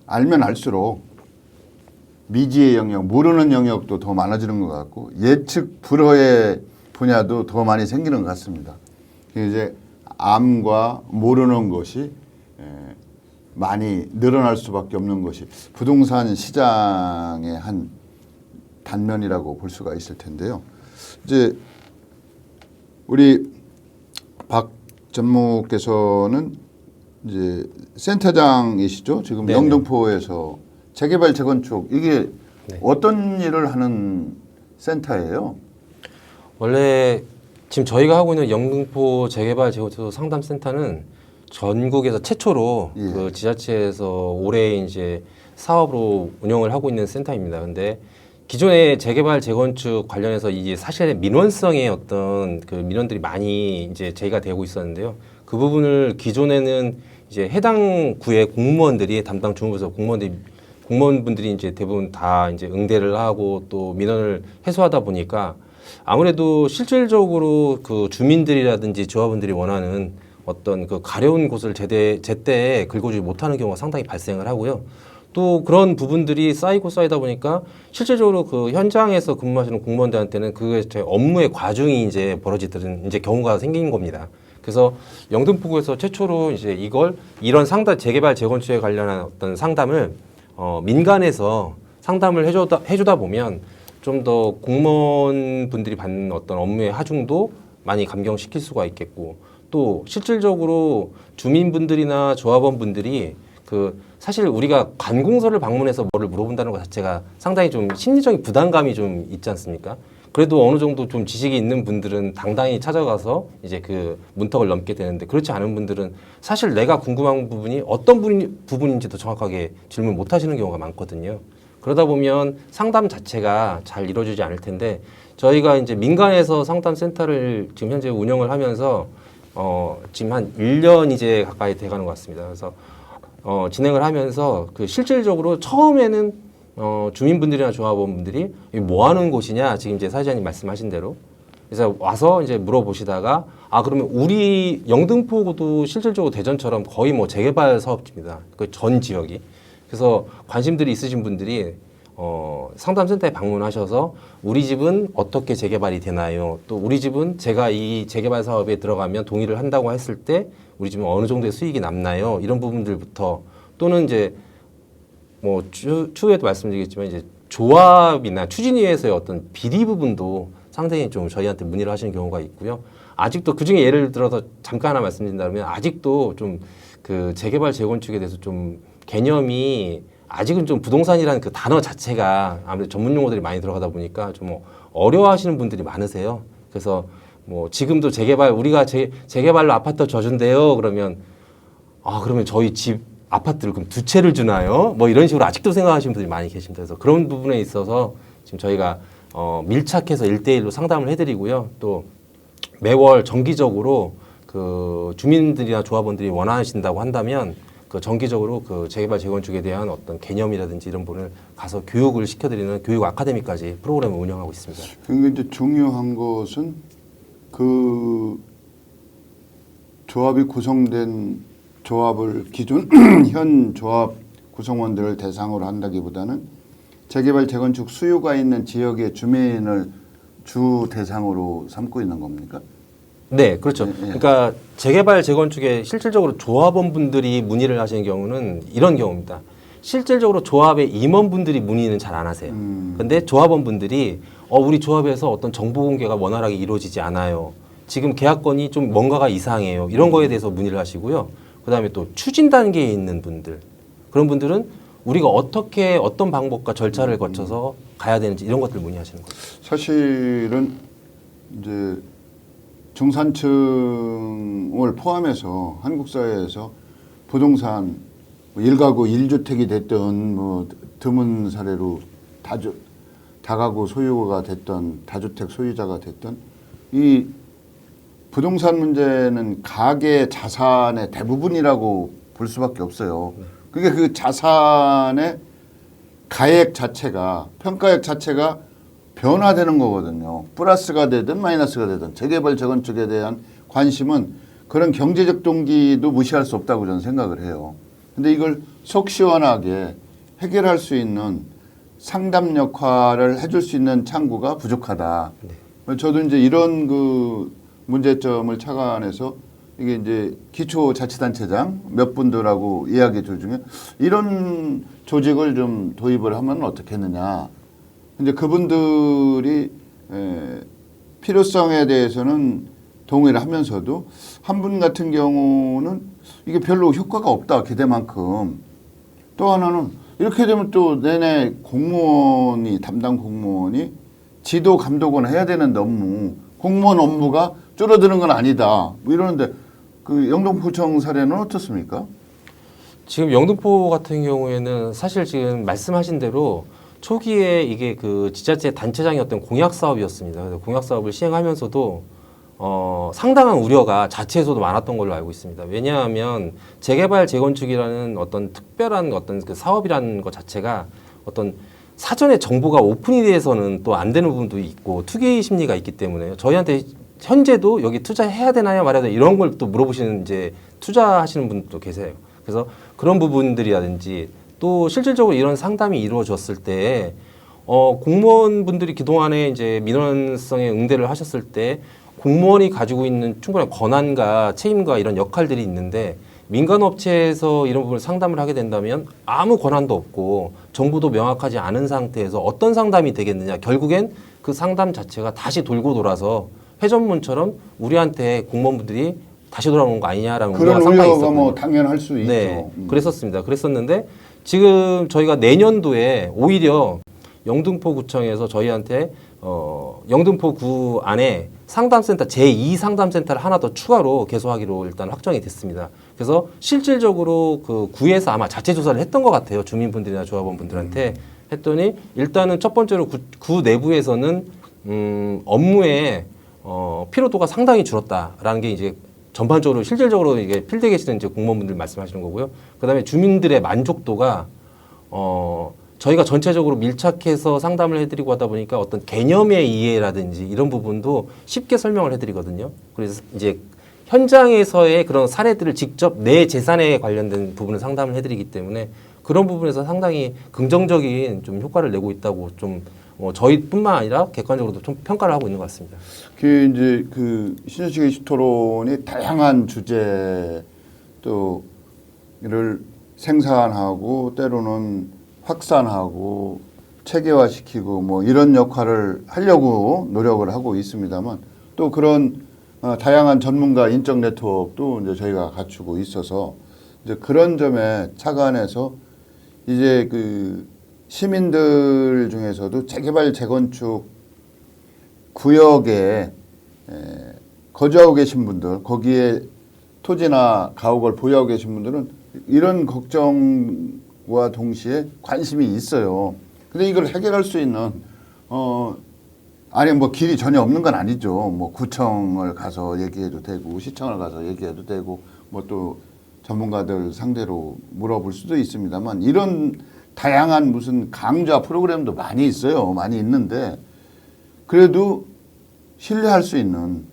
알면 알수록 미지의 영역, 모르는 영역도 더 많아지는 것 같고 예측 불허의 분야도 더 많이 생기는 것 같습니다. 이제 암과 모르는 것이 많이 늘어날 수밖에 없는 것이 부동산 시장의 한 단면이라고 볼 수가 있을 텐데요. 이제 우리 박 전무께서는 이제 센터장이시죠. 지금
네네.
영등포에서 재개발 재건축 이게
네.
어떤 일을 하는 센터예요?
원래 지금 저희가 하고 있는 영등포 재개발 재건축 상담센터는 전국에서 최초로
예.
그 지자체에서 올해 이제 사업으로 운영을 하고 있는 센터입니다. 근데 기존의 재개발 재건축 관련해서 이제 사실 민원성의 어떤 그 민원들이 많이 이제 제기가 되고 있었는데요. 그 부분을 기존에는 이제 해당 구의 공무원들이 담당 주무부서 공무원분들이 이제 대부분 다 이제 응대를 하고 또 민원을 해소하다 보니까 아무래도 실질적으로 그 주민들이라든지 조합원들이 원하는 어떤 그 가려운 곳을 제때 긁어주지 못하는 경우가 상당히 발생을 하고요. 또 그런 부분들이 쌓이다 보니까 실질적으로 그 현장에서 근무하시는 공무원들한테는 그게 제 업무의 과중이 이제 벌어지는 이제 경우가 생긴 겁니다. 그래서 영등포구에서 최초로 이제 이런 상담 재개발 재건축에 관련한 어떤 상담을 민간에서 상담을 해주다 보면 좀 더 공무원분들이 받는 어떤 업무의 하중도 많이 감경시킬 수가 있겠고 또 실질적으로 주민분들이나 조합원분들이 그 사실 우리가 관공서를 방문해서 뭐를 물어본다는 것 자체가 상당히 좀 심리적인 부담감이 좀 있지 않습니까? 그래도 어느 정도 좀 지식이 있는 분들은 당당히 찾아가서 이제 그 문턱을 넘게 되는데 그렇지 않은 분들은 사실 내가 궁금한 부분이 어떤 부분인지도 정확하게 질문 못 하시는 경우가 많거든요. 그러다 보면 상담 자체가 잘 이루어지지 않을 텐데 저희가 이제 민간에서 상담센터를 지금 현재 운영을 하면서 지금 한 1년 이제 가까이 돼가는 것 같습니다. 그래서 진행을 하면서 그 실질적으로 처음에는 주민분들이나 조합원분들이 뭐 하는 곳이냐 지금 이제 사회자님 말씀하신 대로 그래서 와서 이제 물어보시다가 그러면 우리 영등포구도 실질적으로 대전처럼 거의 뭐 재개발 사업지입니다. 그 전 지역이. 그래서 관심들이 있으신 분들이 상담센터에 방문하셔서 우리 집은 어떻게 재개발이 되나요? 또 우리 집은 제가 이 재개발 사업에 들어가면 동의를 한다고 했을 때 우리 집은 어느 정도의 수익이 남나요? 이런 부분들부터 또는 이제 뭐 추후에도 말씀드리겠지만 이제 조합이나 추진위에서의 어떤 비리 부분도 상당히 좀 저희한테 문의를 하시는 경우가 있고요. 아직도 그중에 예를 들어서 잠깐 하나 말씀드린다면 아직도 좀 그 재개발 재건축에 대해서 좀 개념이 아직은 좀 부동산이라는 그 단어 자체가 아무래도 전문 용어들이 많이 들어가다 보니까 좀 어려워하시는 분들이 많으세요. 그래서 뭐 지금도 재개발 우리가 재개발로 아파트 줘준대요. 그러면 그러면 저희 집 아파트를 그럼 두 채를 주나요? 뭐 이런 식으로 아직도 생각하시는 분들이 많이 계십니다. 그래서 그런 부분에 있어서 지금 저희가 밀착해서 1대1로 상담을 해드리고요. 또 매월 정기적으로 그 주민들이나 조합원들이 원하신다고 한다면 그 정기적으로 그 재개발 재건축에 대한 어떤 개념이라든지 이런 부분을 가서 교육을 시켜드리는 교육 아카데미까지 프로그램을 운영하고 있습니다.
그러니까 이제 중요한 것은 그 조합이 구성된 조합을 기존 현 조합 구성원들을 대상으로 한다기보다는 재개발 재건축 수요가 있는 지역의 주민을 주 대상으로 삼고 있는 겁니까?
네, 그렇죠. 그러니까 재개발 재건축에 실질적으로 조합원분들이 문의를 하시는 경우는 이런 경우입니다. 실질적으로 조합의 임원분들이 문의는 잘 안 하세요. 근데 조합원분들이 우리 조합에서 어떤 정보 공개가 원활하게 이루어지지 않아요. 지금 계약건이 좀 뭔가가 이상해요. 이런 거에 대해서 문의를 하시고요. 그다음에 또 추진 단계에 있는 분들, 그런 분들은 우리가 어떻게 어떤 방법과 절차를 거쳐서 가야 되는지 이런 것들을 문의하시는 거죠.
사실은 이제 중산층을 포함해서 한국 사회에서 부동산 1가구 1주택이 됐던 뭐 드문 사례로 다가구 소유가 됐던 다주택 소유자가 됐던 이 부동산 문제는 가계 자산의 대부분이라고 볼 수밖에 없어요. 그게 그 자산의 가액 자체가 평가액 자체가 변화되는 거거든요. 플러스가 되든 마이너스가 되든 재개발 재건축에 대한 관심은 그런 경제적 동기도 무시할 수 없다고 저는 생각을 해요. 근데 이걸 속 시원하게 해결할 수 있는 상담 역할을 해줄 수 있는 창구가 부족하다. 네. 저도 이제 이런 그 문제점을 착안해서 이게 이제 기초자치단체장 몇 분들하고 이야기들 중에 이런 조직을 좀 도입을 하면 어떻겠느냐. 근데 그분들이 필요성에 대해서는 동의를 하면서도 한 분 같은 경우는 이게 별로 효과가 없다 기대만큼 또 하나는 이렇게 되면 또 내내 공무원이 담당 공무원이 지도 감독은 해야 되는 업무 공무원 업무가 줄어드는 건 아니다 뭐 이러는데 그 영등포청 사례는 어떻습니까?
지금 영등포 같은 경우에는 사실 지금 말씀하신 대로 초기에 이게 그 지자체 단체장이었던 공약 사업이었습니다. 그래서 공약 사업을 시행하면서도 상당한 우려가 자체에서도 많았던 걸로 알고 있습니다. 왜냐하면 재개발 재건축이라는 어떤 특별한 어떤 그 사업이라는 것 자체가 어떤 사전에 정보가 오픈이 돼서는 또 안 되는 부분도 있고 투기 심리가 있기 때문에 저희한테 현재도 여기 투자해야 되나요 말아야 되나요 이런 걸 또 물어보시는 이제 투자하시는 분도 계세요. 그래서 그런 부분들이라든지 또 실질적으로 이런 상담이 이루어졌을 때 공무원분들이 그동안에 이제 민원성에 응대를 하셨을 때 공무원이 가지고 있는 충분한 권한과 책임과 이런 역할들이 있는데 민간업체에서 이런 부분을 상담을 하게 된다면 아무 권한도 없고 정보도 명확하지 않은 상태에서 어떤 상담이 되겠느냐. 결국엔 그 상담 자체가 다시 돌고 돌아서 회전문처럼 우리한테 공무원분들이 다시 돌아오는 거 아니냐라는
그런
우려가 상당히
우려가
있었거든요.
뭐 당연할 수 있죠.
네, 그랬었습니다. 그랬었는데 지금 저희가 내년도에 오히려 영등포구청에서 저희한테 영등포구 안에 상담센터 제2 상담센터를 하나 더 추가로 개소하기로 일단 확정이 됐습니다. 그래서 실질적으로 그 구에서 아마 자체 조사를 했던 것 같아요. 주민분들이나 조합원분들한테 했더니 일단은 첫 번째로 구 내부에서는 업무의 피로도가 상당히 줄었다라는 게 이제 전반적으로 실질적으로 이게 필드에 계시는 이제 공무원분들 말씀하시는 거고요. 그다음에 주민들의 만족도가 저희가 전체적으로 밀착해서 상담을 해드리고 하다 보니까 어떤 개념의 이해라든지 이런 부분도 쉽게 설명을 해드리거든요. 그래서 이제 현장에서의 그런 사례들을 직접 내 재산에 관련된 부분을 상담을 해드리기 때문에 그런 부분에서 상당히 긍정적인 좀 효과를 내고 있다고 좀 저희뿐만 아니라 객관적으로도 좀 평가를 하고 있는 것 같습니다.
그 이제 그 신현식 이슈 토론이 다양한 주제 또를 생산하고 때로는 확산하고 체계화시키고 뭐 이런 역할을 하려고 노력을 하고 있습니다만 또 그런 다양한 전문가 인적 네트워크도 이제 저희가 갖추고 있어서 이제 그런 점에 착안해서 이제 그 시민들 중에서도 재개발 재건축 구역에 거주하고 계신 분들, 거기에 토지나 가옥을 보유하고 계신 분들은 이런 걱정과 동시에 관심이 있어요. 근데 이걸 해결할 수 있는 아니 뭐 길이 전혀 없는 건 아니죠. 뭐 구청을 가서 얘기해도 되고 시청을 가서 얘기해도 되고 뭐 또 전문가들 상대로 물어볼 수도 있습니다만 이런 다양한 무슨 강좌 프로그램도 많이 있어요. 많이 있는데 그래도 신뢰할 수 있는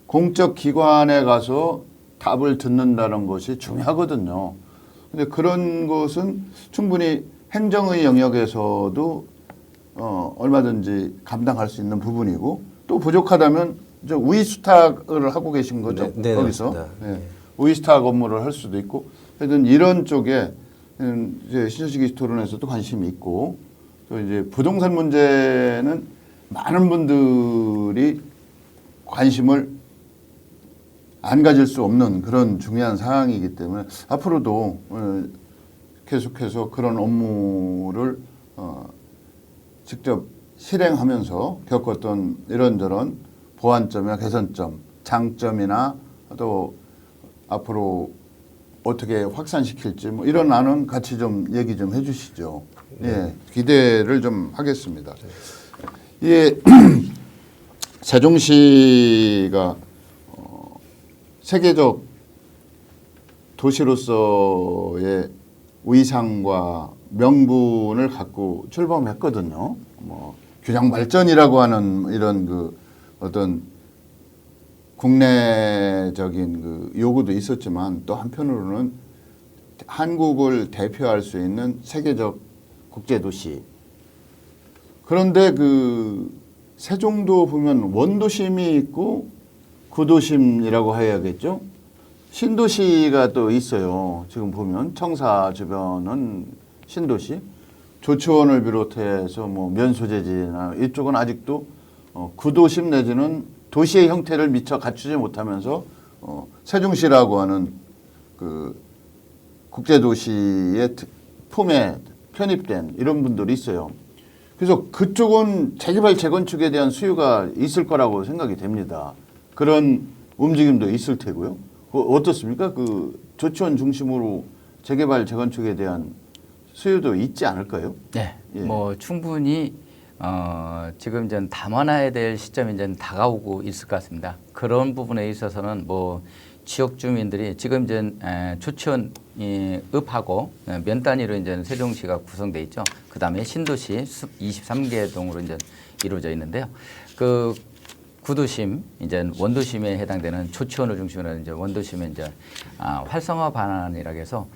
공적 기관에 가서 답을 듣는다는 것이 중요하거든요. 근데 그런 것은 충분히 행정의 영역에서도 얼마든지 감당할 수 있는 부분이고 또 부족하다면 저 우이수탁을 하고 계신 거죠.
네,
거기서
맞습니다.
네. 우이수탁 업무를 할 수도 있고 하여튼 이런 쪽에 이제 신현식 이슈 토론에서도 관심이 있고 또 이제 부동산 문제는 많은 분들이 관심을 안 가질 수 없는 그런 중요한 상황이기 때문에 앞으로도 계속해서 그런 업무를 직접 실행하면서 겪었던 이런저런 보완점이나 개선점, 장점이나 또 앞으로 어떻게 확산시킬지 뭐 이런 안은 같이 좀 얘기 좀 해주시죠. 예, 기대를 좀 하겠습니다. 예, 세종시가 세계적 도시로서의 위상과 명분을 갖고 출범했거든요. 뭐 균형 발전이라고 하는 이런 그 어떤 국내적인 그 요구도 있었지만 또 한편으로는 한국을 대표할 수 있는 세계적 국제도시. 그런데 그 세종도 보면 원도심이 있고 구도심이라고 해야겠죠. 신도시가 또 있어요. 지금 보면 청사 주변은 신도시, 조치원을 비롯해서 뭐 면소재지나 이쪽은 아직도 구도심 내지는 도시의 형태를 미처 갖추지 못하면서 세종시라고 하는 그 국제도시의 품에 편입된 이런 분들이 있어요. 그래서 그쪽은 재개발 재건축에 대한 수요가 있을 거라고 생각이 됩니다. 그런 움직임도 있을 테고요. 어떻습니까? 그 조치원 중심으로 재개발 재건축에 대한 수요도 있지 않을까요?
네,
예.
뭐 충분히 지금 이제 담아놔야 될 시점이 이제 다가오고 있을 것 같습니다. 그런 부분에 있어서는 뭐 지역 주민들이 지금 이제 조치원 읍하고 면 단위로 이제 세종시가 구성돼 있죠. 그 다음에 신도시 23개 동으로 이제 이루어져 있는데요. 그 구도심 이제 원도심에 해당되는 조치원을 중심으로 이제 원도심에 이제 활성화 방안이라고 해서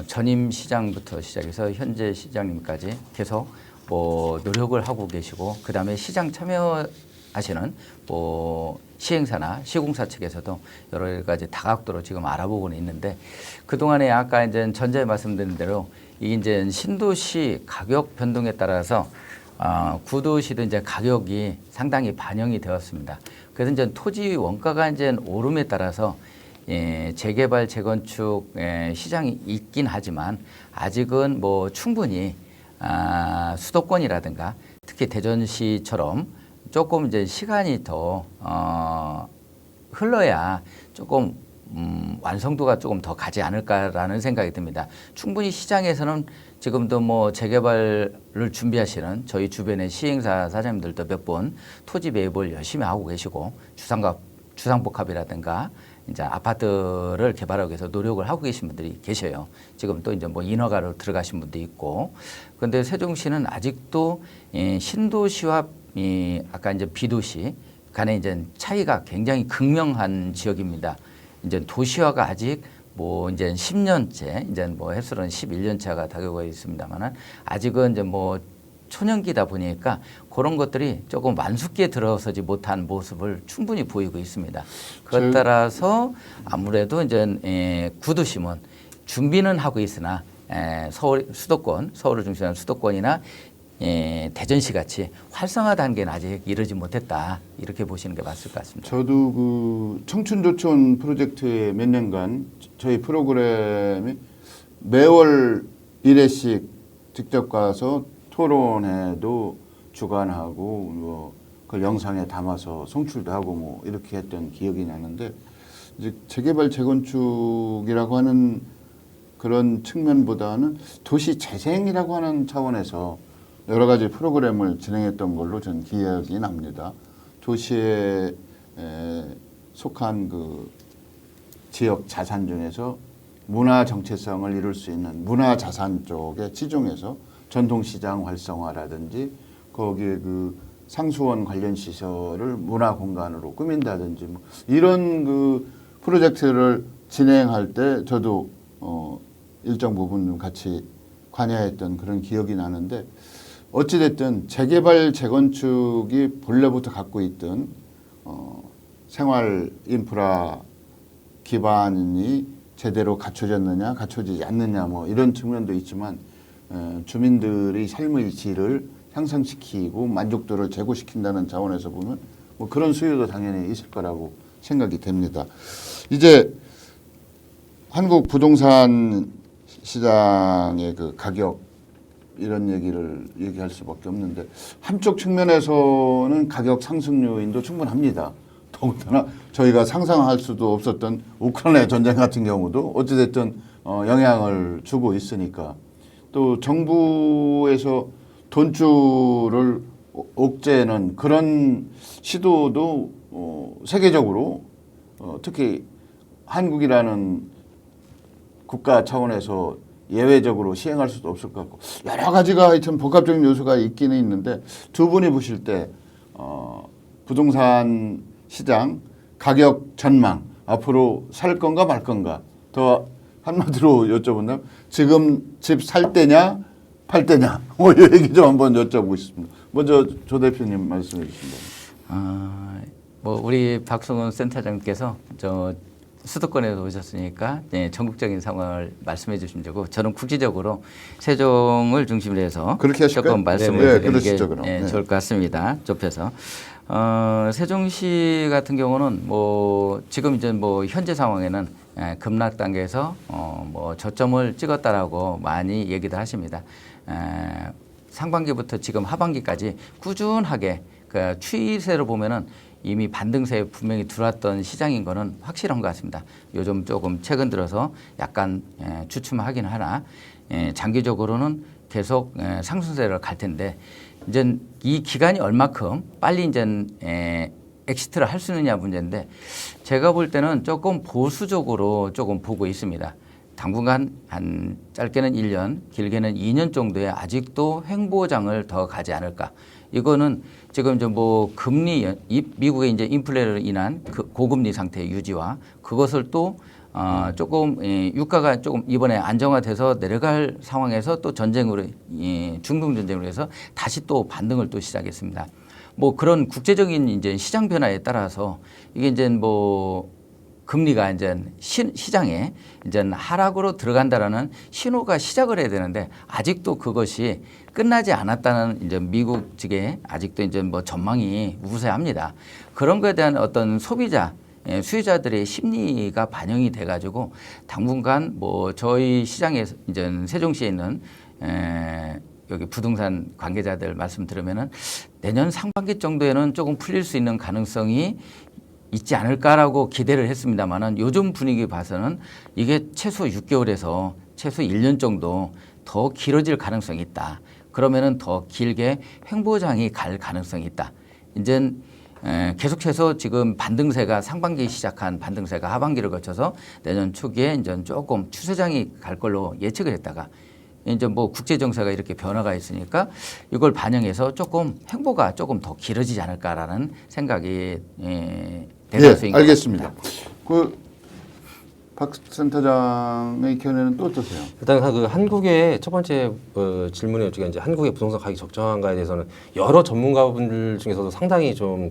전임 시장부터 시작해서 현재 시장님까지 계속 뭐 노력을 하고 계시고 그 다음에 시장 참여하시는 뭐 시행사나 시공사 측에서도 여러 가지 다각도로 지금 알아보고는 있는데 그 동안에 아까 이제 전자에 말씀드린 대로 이게 이제 신도시 가격 변동에 따라서 구도시도 이제 가격이 상당히 반영이 되었습니다. 그래서 이제 토지 원가가 이제 오름에 따라서 재개발 재건축 시장이 있긴 하지만 아직은 뭐 충분히 수도권이라든가 특히 대전시처럼 조금 이제 시간이 더 흘러야 조금 완성도가 조금 더 가지 않을까라는 생각이 듭니다. 충분히 시장에서는 지금도 뭐 재개발을 준비하시는 저희 주변의 시행사 사장님들도 몇 번 토지 매입을 열심히 하고 계시고 주상복합이라든가 이제 아파트를 개발하기 위해서 노력을 하고 계신 분들이 계셔요. 지금 또 이제 뭐 인허가로 들어가신 분도 있고. 그런데 세종시는 아직도 신도시와 아까 이제 비도시 간의 이제 차이가 굉장히 극명한 지역입니다. 이제 도시화가 아직 뭐 이제 10년째, 이제 뭐 햇수로는 11년차가 다가오고 있습니다만은 아직은 이제 뭐 초년기다 보니까 그런 것들이 조금 완숙기에 들어서지 못한 모습을 충분히 보이고 있습니다. 그것 따라서 아무래도 이제 구도심은 준비는 하고 있으나 서울 수도권, 서울을 중심으로 한 수도권이나 대전시 같이 활성화 단계는 아직 이르지 못했다. 이렇게 보시는 게 맞을 것 같습니다.
저도 그 청춘조촌 프로젝트에 몇 년간 저희 프로그램이 매월 1회씩 직접 가서 토론회도 주관하고 뭐 그걸 영상에 담아서 송출도 하고 뭐 이렇게 했던 기억이 나는데 이제 재개발 재건축이라고 하는 그런 측면보다는 도시 재생이라고 하는 차원에서 여러 가지 프로그램을 진행했던 걸로 전 기억이 납니다. 도시에 속한 그 지역 자산 중에서 문화 정체성을 이룰 수 있는 문화 자산 쪽에 치중해서 전통시장 활성화라든지 거기에 그 상수원 관련 시설을 문화 공간으로 꾸민다든지 뭐 이런 그 프로젝트를 진행할 때 저도 일정 부분 좀 같이 관여했던 그런 기억이 나는데 어찌됐든 재개발 재건축이 본래부터 갖고 있던 생활 인프라 기반이 제대로 갖춰졌느냐 갖춰지지 않느냐 뭐 이런 측면도 있지만 주민들의 삶의 질을 향상시키고 만족도를 제고시킨다는 차원에서 보면 뭐 그런 수요도 당연히 있을 거라고 생각이 됩니다. 이제 한국 부동산 시장의 그 가격 이런 얘기를 얘기할 수밖에 없는데 한쪽 측면에서는 가격 상승 요인도 충분합니다. 더군다나 저희가 상상할 수도 없었던 우크라이나 전쟁 같은 경우도 어찌됐든 영향을 주고 있으니까 또 정부에서 돈줄을 옥죄는 그런 시도도 세계적으로 특히 한국이라는 국가 차원에서 예외적으로 시행할 수도 없을 것 같고 여러 가지가 하여튼 복합적인 요소가 있기는 있는데 두 분이 보실 때 부동산 시장 가격 전망 앞으로 살 건가 말 건가 더 한마디로 여쭤본다면 지금 집 살 때냐 팔 때냐 뭐 이 얘기 좀 한번 여쭤보고 싶습니다. 먼저 조 대표님 말씀해 주신다면.
뭐 우리 박성훈 센터장께서 저 수도권에서 오셨으니까 전국적인 상황을 말씀해 주신 거고 저는 국지적으로 세종을 중심으로 해서
그렇게 하실까요?
조금 말씀을
네,
드리는 게
그럼. 네.
좋을 것 같습니다. 좁혀서 세종시 같은 경우는 뭐 지금 이제 뭐 현재 상황에는 급락 단계에서 뭐 저점을 찍었다라고 많이 얘기도 하십니다. 상반기부터 지금 하반기까지 꾸준하게 그 추이세로 보면은 이미 반등세에 분명히 들어왔던 시장인 거는 확실한 것 같습니다. 요즘 조금 최근 들어서 약간 주춤하긴 하나 장기적으로는 계속 상승세를 갈 텐데 이제 이 기간이 얼마큼 빨리 이제 엑시트를 할 수 있느냐 문제인데 제가 볼 때는 조금 보수적으로 조금 보고 있습니다. 당분간 한 짧게는 1년, 길게는 2년 정도에 아직도 횡보장을 더 가지 않을까. 이거는 지금 이제 뭐 금리 미국의 이제 인플레로 인한 그 고금리 상태의 유지와 그것을 또 조금 유가가 조금 이번에 안정화돼서 내려갈 상황에서 또 전쟁으로 중동 전쟁으로 해서 다시 또 반등을 또 시작했습니다. 뭐 그런 국제적인 이제 시장 변화에 따라서 이게 이제 뭐 금리가 이제 시장에 이제 하락으로 들어간다라는 신호가 시작을 해야 되는데 아직도 그것이 끝나지 않았다는 이제 미국 측에 아직도 이제 뭐 전망이 우세합니다. 그런 거에 대한 어떤 소비자 수요자들의 심리가 반영이 돼가지고 당분간 뭐 저희 시장에 이제 세종시에 있는 여기 부동산 관계자들 말씀 들으면은 내년 상반기 정도에는 조금 풀릴 수 있는 가능성이 있지 않을까라고 기대를 했습니다만은 요즘 분위기 봐서는 이게 최소 6개월에서 최소 1년 정도 더 길어질 가능성이 있다. 그러면은 더 길게 횡보장이 갈 가능성이 있다. 이제 계속해서 지금 반등세가 상반기 시작한 반등세가 하반기를 거쳐서 내년 초기에 이제 조금 추세장이 갈 걸로 예측을 했다가 이제 뭐 국제 정세가 이렇게 변화가 있으니까 이걸 반영해서 조금 횡보가 조금 더 길어지지 않을까라는 생각이 대다수인 것
알겠습니다.
같습니다.
그 박 센터장의 견해는 또 어떠세요?
일단 그 한국의 첫 번째 질문에 우리가 이제 한국의 부동산 가격이 적정한가에 대해서는 여러 전문가분들 중에서도 상당히 좀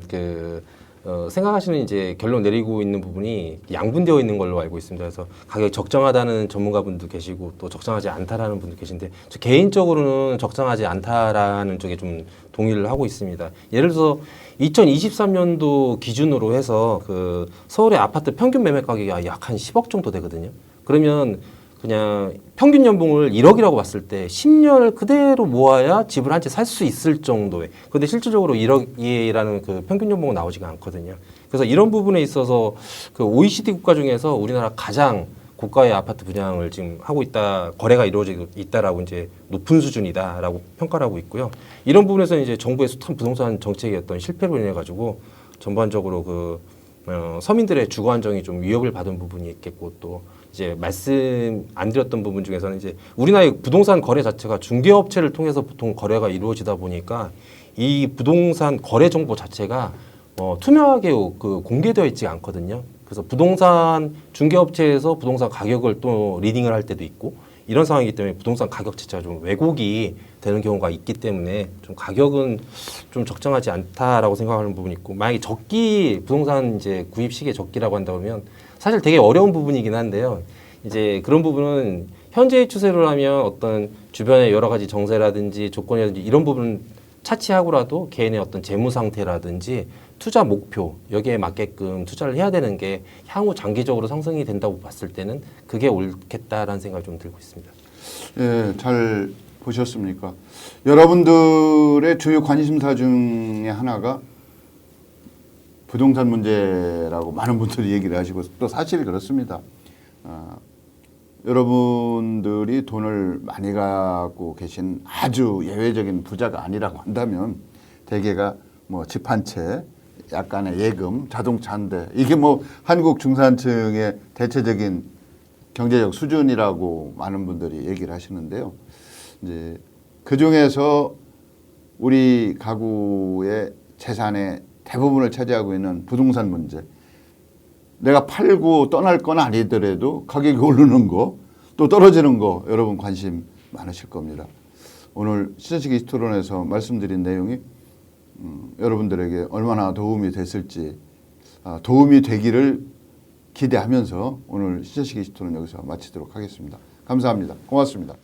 생각하시는 이제 결론 내리고 있는 부분이 양분되어 있는 걸로 알고 있습니다. 그래서 가격이 적정하다는 전문가분도 계시고 또 적정하지 않다라는 분도 계신데 저 개인적으로는 적정하지 않다라는 쪽에 좀 동의를 하고 있습니다. 예를 들어서 2023년도 기준으로 해서 그 서울의 아파트 평균 매매 가격이 약 한 10억 정도 되거든요. 그러면 그냥 평균 연봉을 1억이라고 봤을 때 10년을 그대로 모아야 집을 한 채 살 수 있을 정도의. 근데 실질적으로 1억이라는 그 평균 연봉은 나오지가 않거든요. 그래서 이런 부분에 있어서 그 OECD 국가 중에서 우리나라 가장 고가의 아파트 분양을 지금 하고 있다, 거래가 이루어지고 있다라고 이제 높은 수준이다라고 평가를 하고 있고요. 이런 부분에서 이제 정부의 숱한 부동산 정책의 어떤 실패로 인해 가지고 전반적으로 서민들의 주거 안정이 좀 위협을 받은 부분이 있겠고 또 이제 말씀 안 드렸던 부분 중에서는 이제 우리나라의 부동산 거래 자체가 중개업체를 통해서 보통 거래가 이루어지다 보니까 이 부동산 거래 정보 자체가 투명하게 공개되어 있지 않거든요. 그래서 부동산 중개업체에서 부동산 가격을 또 리딩을 할 때도 있고 이런 상황이기 때문에 부동산 가격 자체가 좀 왜곡이 되는 경우가 있기 때문에 좀 가격은 좀 적정하지 않다라고 생각하는 부분이 있고 만약에 부동산 이제 구입 시기에 적기라고 한다면 사실 되게 어려운 부분이긴 한데요. 이제 그런 부분은 현재의 추세로라면 어떤 주변의 여러 가지 정세라든지 조건이라든지 이런 부분 차치하고라도 개인의 어떤 재무 상태라든지 투자 목표 여기에 맞게끔 투자를 해야 되는 게 향후 장기적으로 상승이 된다고 봤을 때는 그게 옳겠다라는 생각이 좀 들고 있습니다.
예, 잘 보셨습니까? 여러분들의 주요 관심사 중에 하나가 부동산 문제라고 많은 분들이 얘기를 하시고 또 사실이 그렇습니다. 여러분들이 돈을 많이 갖고 계신 아주 예외적인 부자가 아니라고 한다면 대개가 뭐 집 한 채, 약간의 예금, 자동차 한 대 이게 뭐 한국 중산층의 대체적인 경제적 수준이라고 많은 분들이 얘기를 하시는데요. 이제 그 중에서 우리 가구의 재산의 대부분을 차지하고 있는 부동산 문제. 내가 팔고 떠날 건 아니더라도 가격이 오르는 거, 또 떨어지는 거 여러분 관심 많으실 겁니다. 오늘 시사시기 토론에서 말씀드린 내용이 여러분들에게 얼마나 도움이 됐을지 도움이 되기를 기대하면서 오늘 시사시기 토론 여기서 마치도록 하겠습니다. 감사합니다. 고맙습니다.